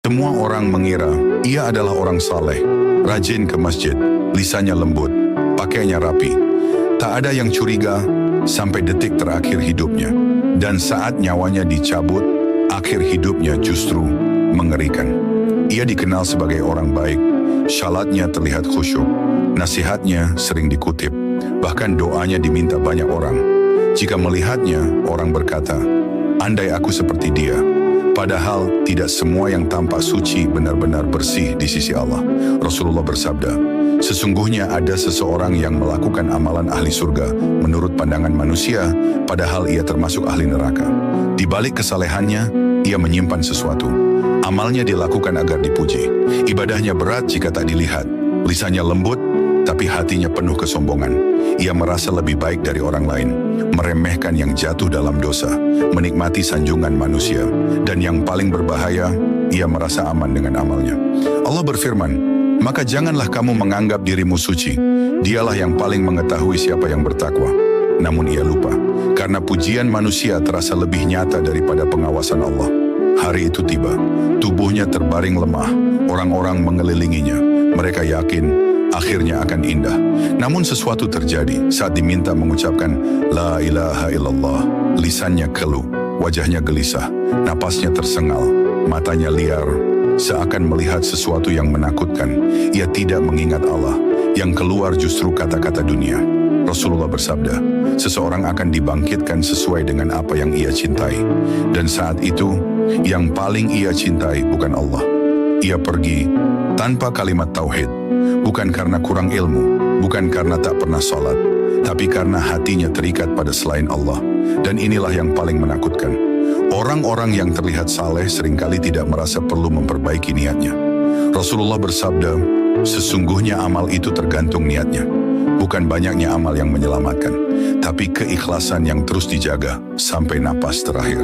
Semua orang mengira ia adalah orang saleh, rajin ke masjid, lisannya lembut, pakaiannya rapi. Tak ada yang curiga sampai detik terakhir hidupnya. Dan saat nyawanya dicabut, akhir hidupnya justru mengerikan. Ia dikenal sebagai orang baik, syalatnya terlihat khusyuk, nasihatnya sering dikutip, bahkan doanya diminta banyak orang. Jika melihatnya, orang berkata, andai aku seperti dia. Padahal tidak semua yang tampak suci benar-benar bersih di sisi Allah. Rasulullah bersabda, sesungguhnya ada seseorang yang melakukan amalan ahli surga menurut pandangan manusia, padahal ia termasuk ahli neraka. Di balik kesalehannya, ia menyimpan sesuatu. Amalnya dilakukan agar dipuji. Ibadahnya berat jika tak dilihat. Lisannya lembut, tapi hatinya penuh kesombongan. Ia merasa lebih baik dari orang lain, meremehkan yang jatuh dalam dosa, menikmati sanjungan manusia, dan yang paling berbahaya, ia merasa aman dengan amalnya. Allah berfirman, maka janganlah kamu menganggap dirimu suci. Dialah yang paling mengetahui siapa yang bertakwa. Namun ia lupa, karena pujian manusia terasa lebih nyata daripada pengawasan Allah. Hari itu tiba, tubuhnya terbaring lemah, orang-orang mengelilinginya. Mereka yakin akhirnya akan indah. Namun sesuatu terjadi saat diminta mengucapkan La ilaha illallah. Lisannya keluh, wajahnya gelisah, napasnya tersengal, matanya liar, seakan melihat sesuatu yang menakutkan. Ia tidak mengingat Allah, yang keluar justru kata-kata dunia. Rasulullah bersabda, seseorang akan dibangkitkan sesuai dengan apa yang ia cintai. Dan saat itu, yang paling ia cintai bukan Allah. Ia pergi tanpa kalimat tauhid, bukan karena kurang ilmu, bukan karena tak pernah sholat, tapi karena hatinya terikat pada selain Allah. Dan inilah yang paling menakutkan. Orang-orang yang terlihat saleh seringkali tidak merasa perlu memperbaiki niatnya. Rasulullah bersabda, sesungguhnya amal itu tergantung niatnya. Bukan banyaknya amal yang menyelamatkan, tapi keikhlasan yang terus dijaga sampai napas terakhir.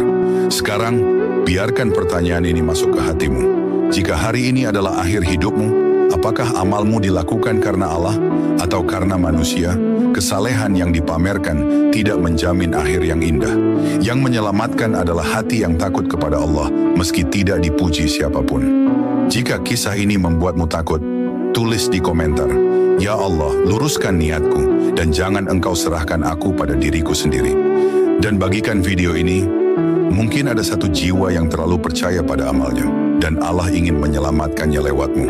Sekarang, biarkan pertanyaan ini masuk ke hatimu. Jika hari ini adalah akhir hidupmu, apakah amalmu dilakukan karena Allah atau karena manusia? Kesalehan yang dipamerkan tidak menjamin akhir yang indah. Yang menyelamatkan adalah hati yang takut kepada Allah meski tidak dipuji siapapun. Jika kisah ini membuatmu takut, tulis di komentar, ya Allah, luruskan niatku dan jangan engkau serahkan aku pada diriku sendiri. Dan bagikan video ini, mungkin ada satu jiwa yang terlalu percaya pada amalnya dan Allah ingin menyelamatkannya lewatmu.